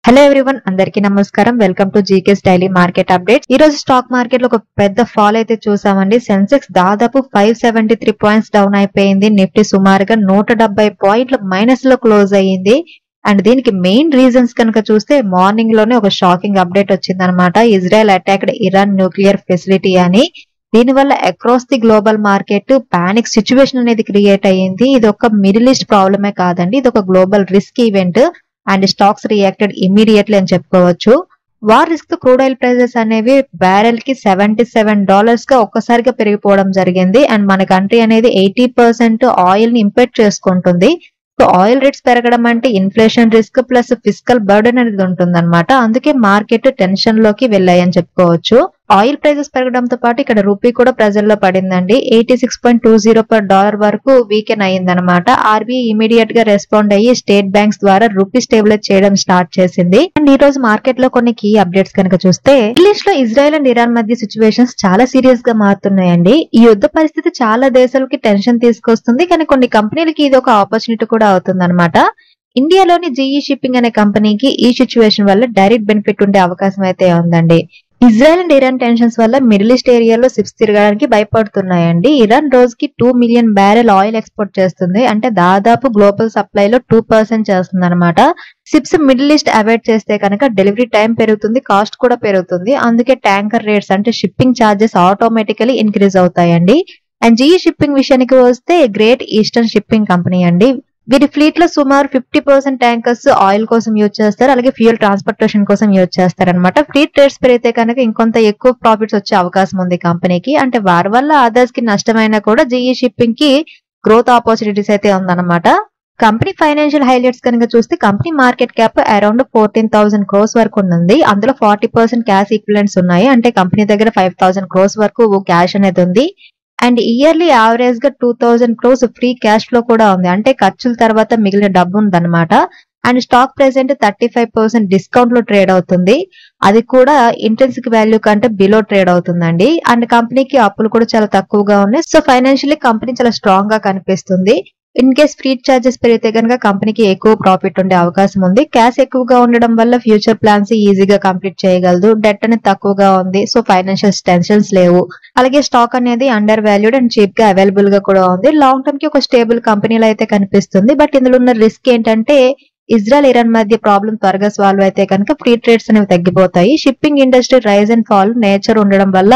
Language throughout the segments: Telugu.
హలో ఎవ్రీవన్, అందరికీ నమస్కారం. Welcome to GK's daily market updates. ఈ రోజు స్టాక్ మార్కెట్ లో ఒక పెద్ద ఫాల్ అయితే చూసామండి. సెన్సెక్స్ దాదాపు 573 పాయింట్స్ డౌన్ అయిపోయింది. నిఫ్టీ సుమారుగా 170 పాయింట్ల మైనస్ లో క్లోజ్ అయ్యింది. అండ్ దీనికి మెయిన్ రీజన్స్ కనుక చూస్తే మార్నింగ్ లోనే ఒక షాకింగ్ అప్డేట్ వచ్చిందనమాట. Israel attacked Iran nuclear facility అని. దీనివల్ల across the global market panic situation అనేది క్రియేట్ అయ్యింది. ఇది ఒక మిడిల్ ఈస్ట్ ప్రాబ్లమే కాదండి, ఇది ఒక global risk event. And stocks reacted immediately అని చెప్పుకోవచ్చు. వార్ రిస్క్ తో క్రూడ్ ఆయిల్ ప్రైసెస్ అనేవి బ్యారెల్ కి $77 గా ఒక్కసారిగా పెరిగిపోవడం జరిగింది. అండ్ మన కంట్రీ అనేది 80% ఆయిల్ ని ఇంపోర్ట్ చేసుకుంటుంది. సో ఆయిల్ రేట్స్ పెరగడం అంటే inflation risk plus physical burden అనేది ఉంటుంది అనమాట. అందుకే మార్కెట్ టెన్షన్ లోకి వెళ్ళాయని చెప్పుకోవచ్చు. ఆయిల్ ప్రైసెస్ పెరగడంతో పాటు ఇక్కడ రూపీ కూడా ప్రజల్లో పడిందండి. 86.20 పర్ డాలర్ వరకు వీకెన్ అయ్యిందనమాట. ఆర్బీఐ ఇమీడియట్ గా రెస్పాండ్ అయ్యి స్టేట్ బ్యాంక్స్ ద్వారా రూపీ స్టేబిలైజ్ చేయడం స్టార్ట్ చేసింది. అండ్ ఈ రోజు మార్కెట్ లో కొన్ని కీ అప్డేట్స్ కనుక చూస్తే, మిడిల్ ఈస్ట్ లో ఇజ్రాయెల్ అండ్ ఇరాన్ మధ్య సిచ్యువేషన్స్ చాలా సీరియస్ గా మారుతున్నాయండి. ఈ యుద్ధ పరిస్థితి చాలా దేశాలకి టెన్షన్ తీసుకొస్తుంది, కానీ కొన్ని కంపెనీలకి ఇది ఒక ఆపర్చునిటీ కూడా అవుతుంది అనమాట. ఇండియాలోని జీఈ షిప్పింగ్ అనే కంపెనీకి ఈ సిచ్యువేషన్ వల్ల డైరెక్ట్ బెనిఫిట్ ఉండే అవకాశం అయితే ఉందండి. ఇజ్రాయెల్ అండ్ ఇరాన్ టెన్షన్స్ వల్ల మిడిల్ ఈస్ట్ ఏరియాలో షిప్స్ తిరగడానికి భయపడుతున్నాయండి. ఇరాన్ రోజుకి 2 మిలియన్ బ్యారెల్ ఆయిల్ ఎక్స్పోర్ట్ చేస్తుంది, అంటే దాదాపు గ్లోబల్ సప్లై లో 2% చేస్తుంది అనమాట. షిప్స్ మిడిల్ ఈస్ట్ అవాయిడ్ చేస్తే కనుక డెలివరీ టైం పెరుగుతుంది, కాస్ట్ కూడా పెరుగుతుంది. అందుకే ట్యాంకర్ రేట్స్ అంటే షిప్పింగ్ ఛార్జెస్ ఆటోమేటికలీ ఇంక్రీజ్ అవుతాయండి. అండ్ జీఈ షిప్పింగ్ విషయానికి వస్తే గ్రేట్ ఈస్టర్న్ షిప్పింగ్ కంపెనీ అండి. వీరి ఫ్లీట్ లో సుమారు 50% ట్యాంకర్స్ ఆయిల్ కోసం యూజ్ చేస్తారు, అలాగే ఫ్యూయల్ ట్రాన్స్పోర్టేషన్ కోసం యూజ్ చేస్తారు అనమాట. ఫ్లీట్ రేట్స్ పెరిగితే కనుక ఇంకొంత ఎక్కువ ప్రాఫిట్స్ వచ్చే అవకాశం ఉంది కంపెనీకి. అంటే వారి వల్ల అదర్స్ కి నష్టమైనా కూడా జీఈ షిప్పింగ్ కి గ్రోత్ ఆపర్చునిటీస్ అయితే ఉందన్నమాట. కంపెనీ ఫైనాన్షియల్ హైలైట్స్ కనుక చూస్తే, company market cap around 14,000 crores వరకు ఉంది. అందులో 40% క్యాష్ ఈక్వివలెంట్స్ ఉన్నాయి, అంటే కంపెనీ దగ్గర 5,000 crores వరకు క్యాష్ అనేది ఉంది. అండ్ ఇయర్లీ యావరేజ్ గా 2,000 crores ఫ్రీ క్యాష్ ఫ్లో కూడా ఉంది, అంటే ఖర్చుల తర్వాత మిగిలిన డబ్బు ఉందన్నమాట. అండ్ స్టాక్ ప్రెసెంట్ 35% డిస్కౌంట్ లో ట్రేడ్ అవుతుంది, అది కూడా ఇంట్రెన్సిక్ వాల్యూ కంటే బిలో ట్రేడ్ అవుతుందండి. అండ్ కంపెనీకి అప్పులు కూడా చాలా తక్కువగా ఉన్నాయి. సో ఫైనాన్షియల్లీ కంపెనీ చాలా స్ట్రాంగ్ గా కనిపిస్తుంది. ఇన్ కేస్ ఫ్రీట్ ఛార్జెస్ పెరిగితే కనుక కంపెనీకి ఎక్కువ ప్రాఫిట్ ఉండే అవకాశం ఉంది. క్యాష్ ఎక్కువగా ఉండడం వల్ల ఫ్యూచర్ ప్లాన్స్ ఈజీగా కంప్లీట్ చేయగలదు. డెట్ అనేది తక్కువగా ఉంది, సో ఫైనాన్షియల్ టెన్షన్స్ లేవు. అలాగే స్టాక్ అనేది అండర్ వాల్యూడ్ అండ్ చీప్ గా అవైలబుల్ గా కూడా ఉంది. లాంగ్ టర్మ్ కి ఒక స్టేబుల్ కంపెనీలో అయితే కనిపిస్తుంది. బట్ ఇందులో ఉన్న రిస్క్ ఏంటంటే, ఇజ్రాయెల్ ఇరాన్ మధ్య ప్రాబ్లం త్వరగా సాల్వ్ అయితే కనుక ఫ్రీ ట్రేడ్స్ అనేవి తగ్గిపోతాయి. Shipping industry rise and fall nature ఉండడం వల్ల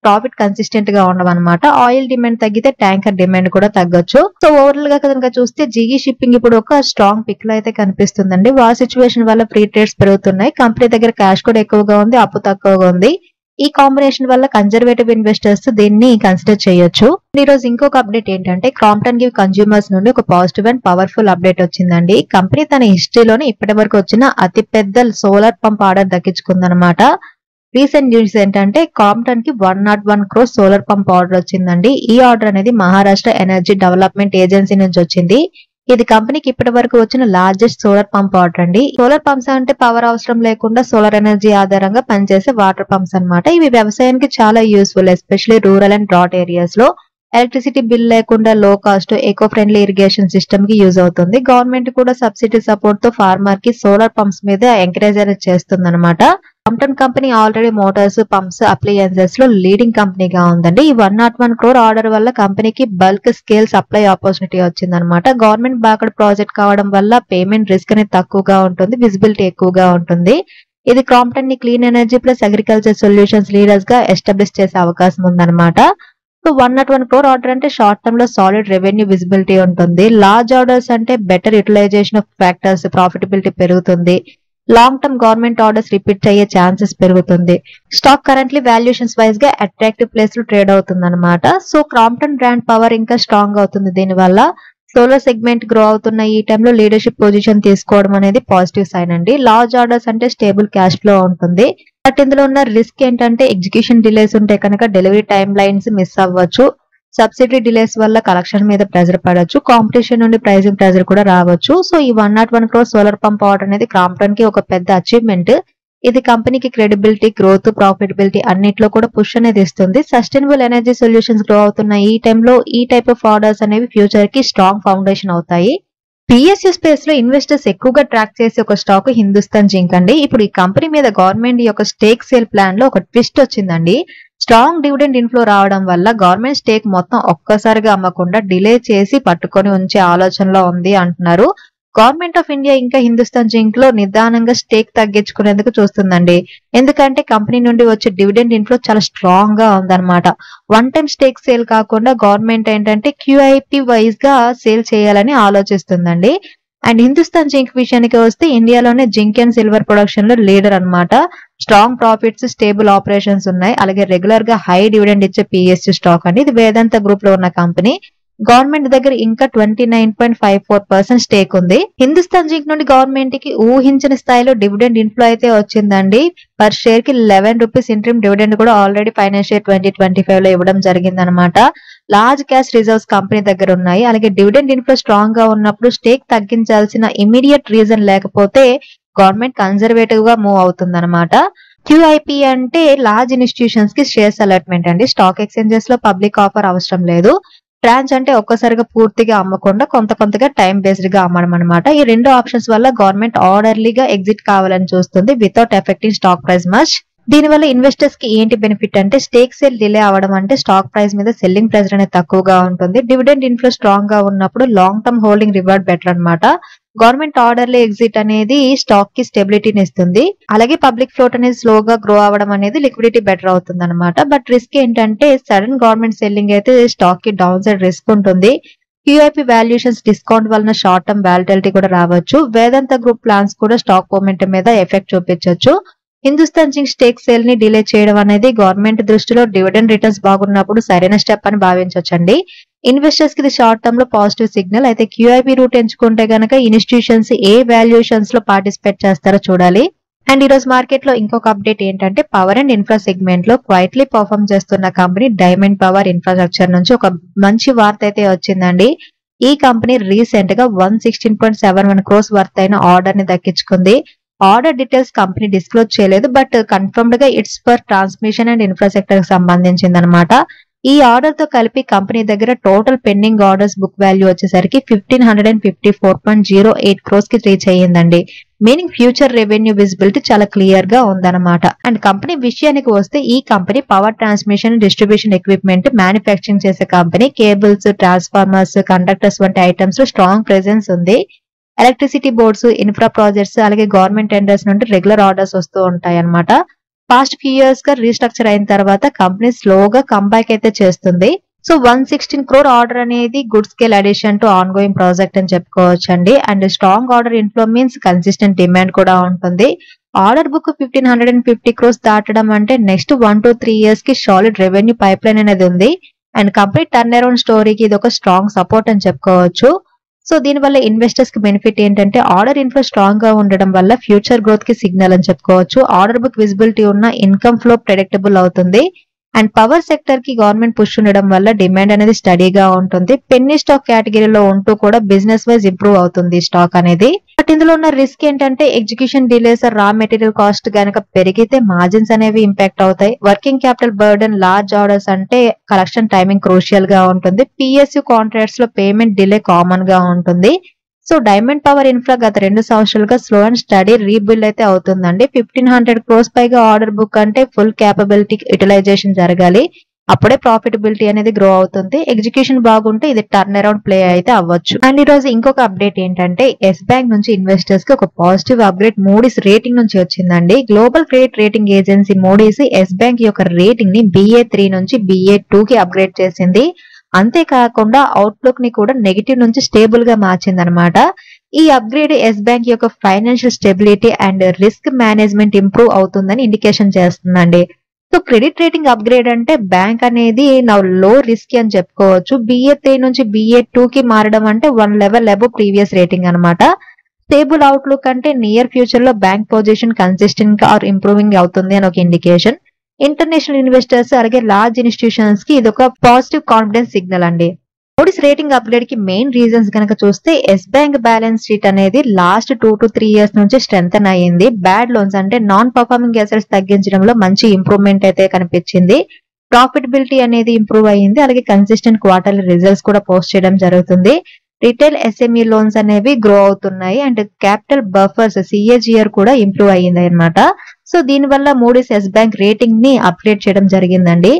ప్రాఫిట్ కన్సిస్టెంట్ గా ఉండవన్నమాట. ఆయిల్ డిమాండ్ తగ్గితే ట్యాంకర్ డిమాండ్ కూడా తగ్గొచ్చు. సో ఓవరాల్ గా కనుక చూస్తే జీఈ షిప్పింగ్ ఇప్పుడు ఒక స్ట్రాంగ్ పిక్ లో అయితే కనిపిస్తుందండి. వార్ సిచ్యువేషన్ వల్ల ఫ్రీ ట్రేడ్స్ పెరుగుతున్నాయి, కంపెనీ దగ్గర క్యాష్ కూడా ఎక్కువగా ఉంది, అప్పు తక్కువగా ఉంది. ఈ కాంబినేషన్ వల్ల కన్జర్వేటివ్ ఇన్వెస్టర్స్ దీన్ని కన్సిడర్ చేయొచ్చు. ఈ రోజు ఇంకొక అప్డేట్ ఏంటంటే, క్రాంప్టన్ గివ్ కన్స్యూమర్స్ నుండి ఒక పాజిటివ్ అండ్ పవర్ఫుల్ అప్డేట్ వచ్చిందండి. కంపెనీ తన హిస్టరీలోనే ఇప్పటి వరకు వచ్చిన అతి పెద్ద సోలార్ పంప్ ఆర్డర్ దక్కించుకుందనమాట. రీసెంట్ న్యూస్ ఏంటంటే, క్రాంప్టన్ కి 101 crores సోలార్ పంప్ ఆర్డర్ వచ్చిందండి. ఈ ఆర్డర్ అనేది మహారాష్ట్ర ఎనర్జీ డెవలప్మెంట్ ఏజెన్సీ నుంచి వచ్చింది. ఇది కంపెనీకి ఇప్పటి వరకు వచ్చిన లార్జెస్ట్ సోలార్ పంప్ ఆర్డర్ అండి. సోలార్ పంప్స్ అంటే పవర్ అవసరం లేకుండా సోలార్ ఎనర్జీ ఆధారంగా పనిచేసే వాటర్ పంప్స్ అన్నమాట. ఇవి వ్యవసాయానికి చాలా useful, especially rural and drought areas లో. ఎలక్ట్రిసిటీ బిల్ లేకుండా లో cost eco friendly irrigation system కి యూజ్ అవుతుంది. గవర్నమెంట్ కూడా సబ్సిడీ సపోర్ట్ తో ఫార్మర్ కి సోలార్ పంప్స్ మీద ఎంకరేజ్ అనేది చేస్తుంది అనమాట. Crompton company already Motors, pumps, appliances లో లీడింగ్ కంపెనీగా ఉందండి. ఈ 101 crore ఆర్డర్ వల్ల కంపెనీకి బల్క్ స్కేల్ సప్లై ఆపర్చునిటీ వచ్చిందనమాట. గవర్నమెంట్ బ్యాక్డ్ ప్రాజెక్ట్ కావడం వల్ల పేమెంట్ రిస్క్ అనేది తక్కువగా ఉంటుంది, విజిబిలిటీ ఎక్కువగా ఉంటుంది. ఇది క్రాంప్టన్ ని clean energy plus agriculture solutions leaders గా ఎస్టాబ్లిష్ చేసే అవకాశం ఉందన్నమాట. సో 101 crore ఆర్డర్ అంటే షార్ట్ టర్మ్ లో సాలిడ్ రెవెన్యూ విజిబిలిటీ ఉంటుంది. లార్జ్ ఆర్డర్స్ అంటే better utilisation of factors, profitability పెరుగుతుంది. Long term government orders repeat అయ్యే ఛాన్సెస్ పెరుగుతుంది. స్టాక్ కరెంట్లీ వాల్యుయేషన్స్ వైజ్ గా అట్రాక్టివ్ ప్లేస్ లో ట్రేడ్ అవుతుంది అనమాట. సో క్రాంప్టన్ బ్రాండ్ పవర్ ఇంకా స్ట్రాంగ్ అవుతుంది దీనివల్ల. సోలార్ సెగ్మెంట్ గ్రో అవుతున్న ఈ టైంలో లీడర్షిప్ పొజిషన్ తీసుకోవడం అనేది పాజిటివ్ సైన్ అండి. లార్జ్ ఆర్డర్స్ అంటే స్టేబుల్ క్యాష్ ఫ్లో ఉంటుంది. బట్ ఇందులో ఉన్న రిస్క్ ఏంటంటే, ఎగ్జిక్యూషన్ డిలేస్ ఉంటే కనుక డెలివరీ టైమ్ లైన్స్ మిస్ అవ్వచ్చు. సబ్సిడీ డిలేస్ వల్ల కలెక్షన్ మీద ప్రెజర్ పడవచ్చు. కాంపిటీషన్ నుండి ప్రైసింగ్ ప్రెజర్ కూడా రావచ్చు. సో ఈ 101 crore సోలార్ పంప్ ఆర్డర్ అనేది క్రాంప్టన్ కి ఒక పెద్ద అచీవ్మెంట్. ఇది కంపెనీకి క్రెడిబిలిటీ, గ్రోత్, ప్రాఫిటబిలిటీ అన్నిట్లో కూడా పుష్ అనేది ఇస్తుంది. సస్టైనబుల్ ఎనర్జీ సొల్యూషన్స్ గ్రో అవుతున్న ఈ టైంలో ఈ టైప్ ఆఫ్ ఆర్డర్స్ అనేవి ఫ్యూచర్ కి స్ట్రాంగ్ ఫౌండేషన్ అవుతాయి. పిఎస్యు స్పేస్ లో ఇన్వెస్టర్స్ ఎక్కువగా ట్రాక్ చేసే ఒక స్టాక్ హిందుస్థాన్ జింక్ అండి. ఇప్పుడు ఈ కంపెనీ మీద గవర్నమెంట్ యొక్క స్టేక్ సేల్ ప్లాన్ లో ఒక ట్విస్ట్ వచ్చిందండి. స్ట్రాంగ్ డివిడెండ్ ఇన్ఫ్లో రావడం వల్ల గవర్నమెంట్ స్టేక్ మొత్తం ఒక్కసారిగా అమ్మకుండా డిలే చేసి పట్టుకొని ఉంచే ఆలోచనలో ఉంది అంటున్నారు. గవర్నమెంట్ ఆఫ్ ఇండియా ఇంకా హిందుస్థాన్ జింక్ లో నిదానంగా స్టేక్ తగ్గించుకునేందుకు చూస్తుందండి. ఎందుకంటే కంపెనీ నుండి వచ్చే డివిడెండ్ ఇన్ఫ్లో చాలా స్ట్రాంగ్ గా ఉందన్నమాట. వన్ టైం స్టేక్ సేల్ కాకుండా గవర్నమెంట్ ఏంటంటే క్యూఐపి వైజ్ గా సేల్ చేయాలని ఆలోచిస్తుందండి. అండ్ హిందుస్థాన్ జింక్ విషయానికి వస్తే ఇండియాలోనే జింక్ అండ్ సిల్వర్ ప్రొడక్షన్ లో లీడర్ అన్నమాట. స్ట్రాంగ్ ప్రాఫిట్స్, స్టేబుల్ ఆపరేషన్స్ ఉన్నాయి. అలాగే రెగ్యులర్ గా హై డివిడెండ్ ఇచ్చే పిఎస్యు స్టాక్ అండి. ఇది వేదాంత గ్రూప్ లో ఉన్న కంపెనీ. గవర్నమెంట్ దగ్గర ఇంకా 29.54% స్టేక్ ఉంది. హిందుస్థాన్ జింక్ నుండి గవర్నమెంట్ కి ఊహించిన స్థాయిలో డివిడెండ్ ఇన్ఫ్లో అయితే వచ్చిందండి. పర్ షేర్ కి 11 రూపీస్ ఇంట్రీమ్ డివిడెండ్ కూడా ఆల్రెడీ ఫైనాన్షియల్ 2025 లో ఇవ్వడం జరిగిందనమాట. లార్జ్ క్యాష్ రిజర్వ్స్ కంపెనీ దగ్గర ఉన్నాయి. అలాగే డివిడెండ్ ఇన్ఫ్లో స్ట్రాంగ్ గా ఉన్నప్పుడు స్టేక్ తగ్గించాల్సిన ఇమీడియట్ రీజన్ లేకపోతే గవర్నమెంట్ కన్జర్వేటివ్ గా మూవ్ అవుతుందన్నమాట. క్యూఐపి అంటే లార్జ్ ఇన్స్టిట్యూషన్స్ కి షేర్స్ అలాట్మెంట్ అండి. స్టాక్ ఎక్స్చేంజెస్ లో పబ్లిక్ ఆఫర్ అవసరం లేదు. ట్రాన్స్ అంటే ఒక్కసారిగా పూర్తిగా అమ్మకుండా కొంతగా టైం బేస్డ్ గా అమ్మడం అనమాట. ఈ రెండు ఆప్షన్స్ వల్ల గవర్నమెంట్ ఆర్డర్లీగా ఎగ్జిట్ కావాలని చూస్తుంది without effecting stock price much. దీనివల్ల ఇన్వెస్టర్స్ కి ఏంటి బెనిఫిట్ అంటే స్టేక్ సేల్ డిలే అవడం అంటే స్టాక్ ప్రైస్ మీద సెల్లింగ్ ప్రెజర్ అనేది తక్కువగా ఉంటుంది. డివిడెండ్ ఇన్ఫ్లో స్ట్రాంగ్ గా ఉన్నప్పుడు long term holding reward better అన్నమాట. గవర్నమెంట్ ఆర్డర్లీ ఎగ్జిట్ అనేది స్టాక్ కి స్టెబిలిటీని ఇస్తుంది. అలాగే పబ్లిక్ ఫ్లోట్ అనేది స్లోగా గ్రో అవడం అనేది లిక్విడిటీ బెటర్ అవుతుంది అనమాట. బట్ రిస్క్ ఏంటంటే సడన్ గవర్నమెంట్ సెల్లింగ్ అయితే స్టాక్ కి డౌన్ సైడ్ రిస్క్ ఉంటుంది. క్యూఐపి వాల్యుయేషన్స్ డిస్కౌంట్ వలన షార్ట్ టర్మ్ వాలిటిలిటీ కూడా రావచ్చు. వేదాంత గ్రూప్ ప్లాన్స్ కూడా స్టాక్ మూమెంట్ మీద ఎఫెక్ట్ చూపించవచ్చు. హిందుస్థాన్ జింక్ స్టేక్ సేల్ ని డిలే చేయడం అనేది గవర్నమెంట్ దృష్టిలో డివిడెండ్ రిటర్న్స్ బాగున్నప్పుడు సరైన స్టెప్ అని భావించవచ్చండి. ఇన్వెస్టర్స్ కి ఇది షార్ట్ టర్మ్ లో పాజిటివ్ సిగ్నల్. అయితే క్యూఐపి రూట్ ఎంచుకుంటే గనక ఇన్స్టిట్యూషన్స్ ఏ వాల్యుయేషన్స్ లో పార్టిసిపేట్ చేస్తారో చూడాలి. అండ్ ఈ రోజు మార్కెట్ లో ఇంకొక అప్డేట్ ఏంటంటే పవర్ అండ్ ఇన్ఫ్రా సెగ్మెంట్ లో క్వైట్లీ పర్ఫార్మ్ చేస్తున్న కంపెనీ డైమండ్ పవర్ ఇన్ఫ్రాస్ట్రక్చర్ నుంచి ఒక మంచి వార్త అయితే వచ్చిందండి. ఈ కంపెనీ రీసెంట్ గా 116.71 crores వర్త్ అయిన ఆర్డర్ ని దక్కించుకుంది. ఆర్డర్ డీటెయిల్స్ కంపెనీ డిస్క్లోజ్ చేయలేదు. బట్ కన్ఫర్మ్డ్ గా it's for transmission and infrastructure కి సంబంధించింది అనమాట. ఈ ఆర్డర్ తో కలిపి కంపెనీ దగ్గర total pending orders book value వచ్చేసరికి 1554.08 crores కి రీచ్ అయ్యిందండి. మీనింగ్ ఫ్యూచర్ రెవెన్యూ విజిబిలిటీ చాలా క్లియర్ గా ఉందన్నమాట. అండ్ కంపెనీ విషయానికి వస్తే ఈ company power transmission distribution equipment manufacturing చేసే కంపెనీ. కేబుల్స్, ట్రాన్స్ఫార్మర్స్, కండక్టర్స్ వంటి ఐటమ్స్ లో స్ట్రాంగ్ ప్రెసెన్స్ ఉంది. ఎలక్ట్రిసిటీ బోర్డ్స్, ఇన్ఫ్రా ప్రాజెక్ట్స్ అలాగే గవర్నమెంట్ టెండర్స్ నుండి రెగ్యులర్ ఆర్డర్స్ వస్తూ ఉంటాయి అనమాట. పాస్ట్ ఫ్యూ ఇయర్స్ గా రీస్ట్రక్చర్ అయిన తర్వాత కంపెనీ స్లోగా కంబ్యాక్ అయితే చేస్తుంది. సో 116 crore ఆర్డర్ అనేది good scale addition to on going project అని చెప్పుకోవచ్చు అండి. And strong order inflow means consistent demand కూడా ఉంటుంది. ఆర్డర్ బుక్ 1550 crores దాటడం అంటే నెక్స్ట్ 1 to 3 years కి సాలిడ్ రెవెన్యూ పైప్ లైన్ అనేది ఉంది. అండ్ కంపెనీ టర్న్ అరౌండ్ స్టోరీకి ఇది ఒక స్ట్రాంగ్ సపోర్ట్ అని చెప్పుకోవచ్చు. సో దీనివల్ల ఇన్వెస్టర్స్ కి బెనిఫిట్ ఏంటంటే ఆర్డర్ ఇన్ఫ్లో స్ట్రాంగ్ గా ఉండడం వల్ల ఫ్యూచర్ గ్రోత్ కి సిగ్నల్ అని చెప్పుకోవచ్చు. ఆర్డర్ బుక్ విజిబిలిటీ ఉన్న ఇన్కమ్ ఫ్లో ప్రెడిక్టబుల్ అవుతుంది. అండ్ పవర్ సెక్టర్ కి గవర్నమెంట్ పుష్ ఉండడం వల్ల డిమాండ్ అనేది స్టడీగా ఉంటుంది. పెన్నీ స్టాక్ కేటగిరీలో ఉంటూ కూడా బిజినెస్ వైజ్ ఇంప్రూవ్ అవుతుంది స్టాక్ అనేది. బట్ ఇందులో ఉన్న రిస్క్ ఏంటంటే execution delays, raw material cost గనక పెరిగితే మార్జిన్స్ అనేవి ఇంపాక్ట్ అవుతాయి. Working capital burden, large orders అంటే కలెక్షన్ టైమింగ్ క్రూషియల్ గా ఉంటుంది. పిఎస్యు కాంట్రాక్ట్స్ లో పేమెంట్ డిలే కామన్ గా ఉంటుంది. సో డైమండ్ పవర్ ఇన్ఫ్రా గత 2 సంవత్సరాలుగా స్లో అండ్ స్టడీ రీబిల్డ్ అయితే అవుతుందండి. 1500 crores పైగా ఆర్డర్ బుక్ అంటే ఫుల్ క్యాపబిలిటీ యూటిలైజేషన్ జరగాలి. అప్పుడే ప్రాఫిటబిలిటీ అనేది గ్రో అవుతుంది. ఎగ్జిక్యూషన్ బాగుంటే ఇది టర్న్ అరౌండ్ ప్లే అయితే అవ్వచ్చు. అండ్ ఈ రోజు ఇంకొక అప్డేట్ ఏంటంటే ఎస్ బ్యాంక్ నుంచి ఇన్వెస్టర్స్ కి ఒక పాజిటివ్ అప్డేట్ మూడీస్ రేటింగ్ నుంచి వచ్చిందండి. Global credit rating agency Moody's Yes Bank యొక్క రేటింగ్ ని BA3 నుంచి BA2 కి అప్గ్రేడ్ చేసింది. అంతేకాకుండా అవుట్లుక్ ని కూడా నెగిటివ్ నుంచి స్టేబుల్ గా మార్చిందనమాట. ఈ అప్గ్రేడ్ ఎస్ బ్యాంక్ యొక్క financial stability and risk management improve అవుతుందని ఇండికేషన్ చేస్తుందండి. సో క్రెడిట్ రేటింగ్ అప్గ్రేడ్ అంటే బ్యాంక్ అనేది నా లో రిస్క్ అని చెప్పుకోవచ్చు. BA3 నుంచి BA2 కి మారడం అంటే 1 level అబవ్ ప్రీవియస్ రేటింగ్ అనమాట. స్టేబుల్ అవుట్లుక్ అంటే నియర్ ఫ్యూచర్ లో బ్యాంక్ పొజిషన్ కన్సిస్టెంట్ గా ఆర్ ఇంప్రూవింగ్ అవుతుంది అని ఒక ఇండికేషన్. ఇంటర్నేషనల్ ఇన్వెస్టర్స్ అలాగే లార్జ్ ఇన్స్టిట్యూషన్స్ కి ఇది ఒక పాజిటివ్ కాన్ఫిడెన్స్ సిగ్నల్ అండి. మూడీస్ రేటింగ్ అప్గ్రేడ్ కి మెయిన్ రీజన్స్ కనుక చూస్తే ఎస్ బ్యాంక్ బ్యాలెన్స్ షీట్ అనేది లాస్ట్ 2 to 3 years నుంచి స్ట్రెంథెన్ అయ్యింది. బ్యాడ్ లోన్స్ అంటే నాన్ పర్ఫార్మింగ్ అసెట్స్ తగ్గించడంలో మంచి ఇంప్రూవ్మెంట్ అయితే కనిపించింది. ప్రాఫిటబిలిటీ అనేది ఇంప్రూవ్ అయ్యింది. అలాగే కన్సిస్టెంట్ క్వార్టర్లీ రిజల్ట్స్ కూడా పోస్ట్ చేయడం జరుగుతుంది. రిటైల్ SME లోన్స్ అనేవి గ్రో అవుతున్నాయి అండ్ క్యాపిటల్ బఫర్స్ CAGR కూడా ఇంప్రూవ్ అయ్యింది అనమాట. సో దీనివల్ల మూడీస్ యెస్ బ్యాంక్ రేటింగ్ ని అప్గ్రేడ్ చేయడం జరిగిందండి.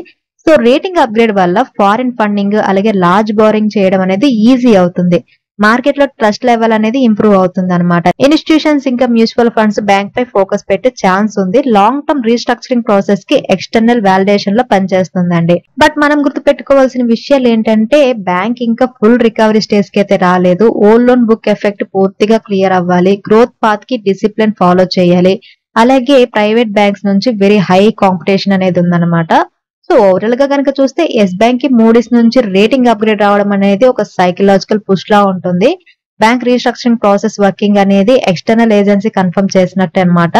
సో రేటింగ్ అప్గ్రేడ్ వల్ల ఫారిన్ ఫండింగ్ అలాగే లార్జ్ బోరింగ్ చేయడం అనేది ఈజీ అవుతుంది. మార్కెట్ లో ట్రస్ట్ లెవెల్ అనేది ఇంప్రూవ్ అవుతుంది అనమాట. ఇన్స్టిట్యూషన్స్ ఇంకా మ్యూచువల్ ఫండ్స్ బ్యాంక్ పై ఫోకస్ పెట్టే ఛాన్స్ ఉంది. లాంగ్ టర్మ్ రీస్ట్రక్చరింగ్ ప్రాసెస్ కి ఎక్స్టర్నల్ వాలిడేషన్ లో పనిచేస్తుందండి. బట్ మనం గుర్తుపెట్టుకోవాల్సిన విషయాలు ఏంటంటే బ్యాంక్ ఇంకా ఫుల్ రికవరీ స్టేజ్ కి అయితే రాలేదు. ఓల్డ్ లోన్ బుక్ ఎఫెక్ట్ పూర్తిగా క్లియర్ అవ్వాలి. గ్రోత్ పాత్ కి డిసిప్లిన్ ఫాలో చేయాలి. అలాగే ప్రైవేట్ బ్యాంక్స్ నుంచి వెరీ హై కాంపిటీషన్ అనేది ఉందన్నమాట. సో ఓవరాల్ గా కనుక చూస్తే యెస్ బ్యాంక్ కి మూడీస్ నుంచి రేటింగ్ అప్గ్రేడ్ రావడం అనేది ఒక సైకలాజికల్ పుష్ లా ఉంటుంది. బ్యాంక్ రీస్ట్రక్చరింగ్ ప్రాసెస్ వర్కింగ్ అనేది ఎక్స్టర్నల్ ఏజెన్సీ కన్ఫర్మ్ చేసినట్టు అనమాట.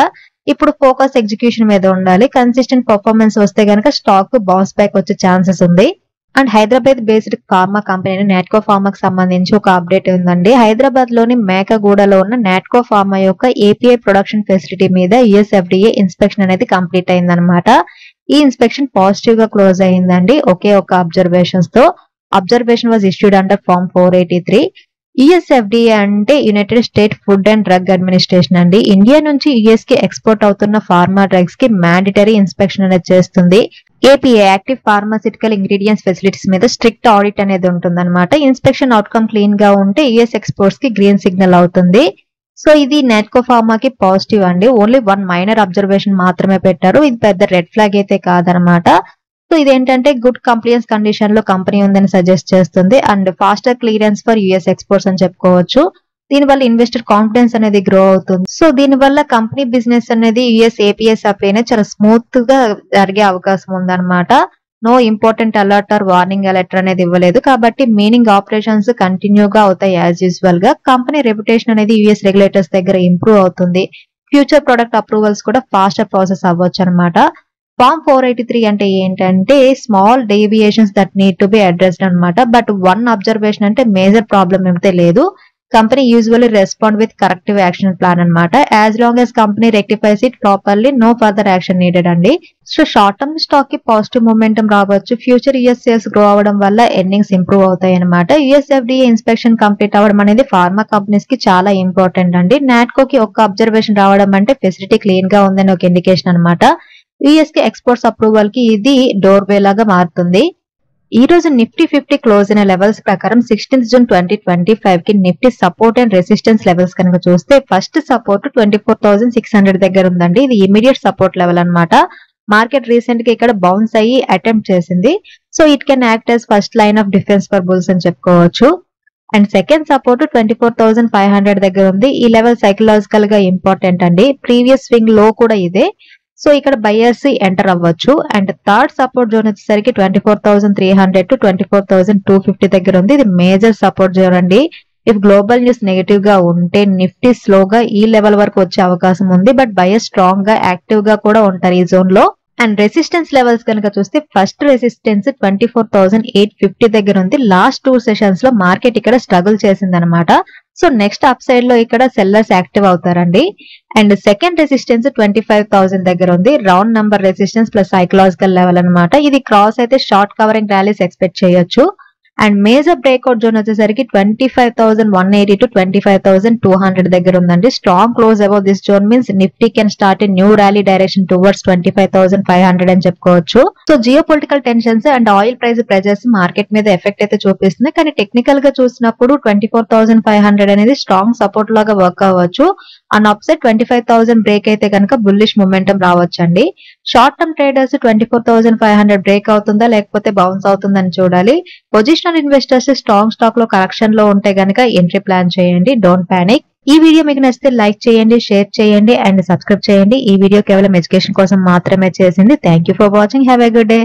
ఇప్పుడు ఫోకస్ ఎగ్జిక్యూషన్ మీద ఉండాలి. కన్సిస్టెంట్ పర్ఫార్మెన్స్ వస్తే గనక స్టాక్ బౌన్స్ బ్యాక్ వచ్చే ఛాన్సెస్ ఉంది. And Hyderabad based pharma company Natco ఫార్మాకి సంబంధించి ఒక అప్డేట్ ఉందండి. హైదరాబాద్ లోని మేకగూడలో ఉన్న నాట్కో ఫార్మా యొక్క API ప్రొడక్షన్ ఫెసిలిటీ మీద US FDA ఇన్స్పెక్షన్ అనేది కంప్లీట్ అయిందనమాట. ఈ ఇన్స్పెక్షన్ పాజిటివ్ గా క్లోజ్ అయిందండి. ఒకే ఒక అబ్జర్వేషన్స్ తో. Observation was issued under form 483. US FDA అంటే United State food and drug administration అండి. ఇండియా నుంచి US కి ఎక్స్పోర్ట్ అవుతున్న ఫార్మా డ్రగ్స్ కి మ్యాండేటరీ ఇన్స్పెక్షన్ అనేది చేస్తుంది. API active pharmaceutical ingredients facilities మీద స్ట్రిక్ట్ ఆడిట్ అనేది ఉంటుందన్నమాట. ఇన్స్పెక్షన్ అవుట్కమ్ క్లీన్ గా ఉంటే US ఎక్స్పోర్ట్స్ కి గ్రీన్ సిగ్నల్ అవుతుంది. సో ఇది నాట్కో ఫార్మాకి పాజిటివ్ అండి. ఓన్లీ 1 మైనర్ అబ్జర్వేషన్ మాత్రమే పెట్టారు. ఇది పెద్ద రెడ్ ఫ్లాగ్ అయితే కాదనమాట. సో ఇదేంటంటే గుడ్ కంప్లైన్స్ కండిషన్ లో కంపెనీ ఉందని సజెస్ట్ చేస్తుంది and faster clearance for US exports అని చెప్పుకోవచ్చు. దీనివల్ల ఇన్వెస్టర్ కాన్ఫిడెన్స్ అనేది గ్రో అవుతుంది. సో దీనివల్ల కంపెనీ బిజినెస్ అనేది US API సప్లై అనేది చాలా స్మూత్ గా జరిగే అవకాశం ఉందన్నమాట. No important alert or warning alert అనేది ఇవ్వలేదు కాబట్టి మీనింగ్ ఆపరేషన్స్ కంటిన్యూ గా అవుతాయి యాజ్ యూజువల్ గా. కంపెనీ రెప్యుటేషన్ అనేది US రెగ్యులేటర్స్ దగ్గర ఇంప్రూవ్ అవుతుంది. ఫ్యూచర్ ప్రొడక్ట్ అప్రూవల్స్ కూడా ఫాస్టర్ ప్రాసెస్ అవ్వచ్చు అనమాట. ఫార్మ్ 483 అంటే ఏంటంటే small deviations that need to be addressed అనమాట. బట్ 1 అబ్జర్వేషన్ అంటే మేజర్ ప్రాబ్లం అయితే లేదు. Company usually respond with corrective action plan అనమాట. As long as company rectifies it properly no further action needed అండి. సో షార్ట్ టర్మ్ స్టాక్ కి పాజిటివ్ మూమెంటం రావచ్చు. ఫ్యూచర్ US సేల్స్ గ్రో అవడం వల్ల ఎర్నింగ్స్ ఇంప్రూవ్ అవుతాయి అనమాట. US FDA ఇన్స్పెక్షన్ కంప్లీట్ అవ్వడం అనేది ఫార్మా కంపెనీస్ కి చాలా ఇంపార్టెంట్ అండి. నాట్కో కి ఒక అబ్జర్వేషన్ రావడం అంటే ఫెసిలిటీ క్లీన్ గా ఉందని ఒక ఇండికేషన్ అనమాట. US కి ఎక్స్పోర్ట్స్ అప్రూవల్ కి ఇది డోర్ వే లాగా మారుతుంది. ఈ రోజు నిఫ్టీ 50 క్లోజ్ అయిన లెవెల్స్ ప్రకారం 16th June 2025 కి Nifty support and resistance levels కనుక చూస్తే ఫస్ట్ సపోర్ట్ 24,600 దగ్గర ఉందండి. ఇది ఇమీడియట్ సపోర్ట్ లెవెల్ అన్నమాట. మార్కెట్ రీసెంట్ గా ఇక్కడ బౌన్స్ అయ్యి అటెంప్ట్ చేసింది. So it can act as first line of defence for bulls అని చెప్పుకోవచ్చు. అండ్ సెకండ్ సపోర్ట్ 24,500 దగ్గర ఉంది. ఈ లెవెల్ సైకలాజికల్ గా ఇంపార్టెంట్ అండి. ప్రీవియస్ స్వింగ్ లో కూడా ఇదే. సో ఇక్కడ బయర్స్ ఎంటర్ అవ్వచ్చు. అండ్ థర్డ్ సపోర్ట్ జోన్ వచ్చేసరికి 24,300 to 24,250 దగ్గర ఉంది. ఇది మేజర్ సపోర్ట్ జోన్ అండి. ఇఫ్ గ్లోబల్ న్యూస్ నెగటివ్ గా ఉంటే నిఫ్టీ స్లోగా ఈ లెవెల్ వరకు వచ్చే అవకాశం ఉంది. బట్ బయర్స్ స్ట్రాంగ్ గా యాక్టివ్ గా కూడా ఉంటారు ఈ జోన్ లో. అండ్ రెసిస్టెన్స్ లెవెల్స్ కనుక చూస్తే ఫస్ట్ రెసిస్టెన్స్ 24,850 దగ్గర ఉంది. లాస్ట్ 2 సెషన్స్ లో మార్కెట్ ఇక్కడ స్ట్రగుల్ చేసింది అనమాట. సో నెక్స్ట్ అప్ సైడ్ లో ఇక్కడ సెల్లర్స్ యాక్టివ్ అవుతారండి. అండ్ సెకండ్ రెసిస్టెన్స్ 25,000 దగ్గర ఉంది. Round number resistance plus psychological level అనమాట. ఇది క్రాస్ అయితే షార్ట్ కవరింగ్ ర్యాలీస్ ఎక్స్పెక్ట్ చేయొచ్చు. అండ్ మేజర్ బ్రేక్అవుట్ జోన్ వచ్చేసరికి 25,180 to 25,200 దగ్గర ఉందండి. Strong close above this zone means Nifty can start a new rally direction towards 25,500 అని చెప్పుకోవచ్చు. So geopolitical tensions and oil price pressures market మీద ఎఫెక్ట్ అయితే చూపిస్తుంది. కానీ టెక్నికల్ గా చూసినప్పుడు 24,500 అనేది స్ట్రాంగ్ సపోర్ట్ లాగా వర్క్ అవ్వచ్చు. అండ్ అప్సైడ్ 25,000 బ్రేక్ అయితే కనుక బుల్లిష్ మొమెంటం రావచ్చండి. షార్ట్ టర్మ్ ట్రేడర్స్ 24,500 బ్రేక్ అవుతుందా లేకపోతే బౌన్స్ అవుతుందని చూడాలి. పొజిషనల్ ఇన్వెస్టర్స్ స్ట్రాంగ్ స్టాక్ లో కరెక్షన్ లో ఉంటే గనక ఎంట్రీ ప్లాన్ చేయండి. Don't panic. ఈ వీడియో మీకు నచ్చితే లైక్ చేయండి, షేర్ చేయండి అండ్ సబ్స్క్రైబ్ చేయండి. ఈ వీడియో కేవలం ఎడ్యుకేషన్ కోసం మాత్రమే చేసింది. Thank you for watching. Have a good day.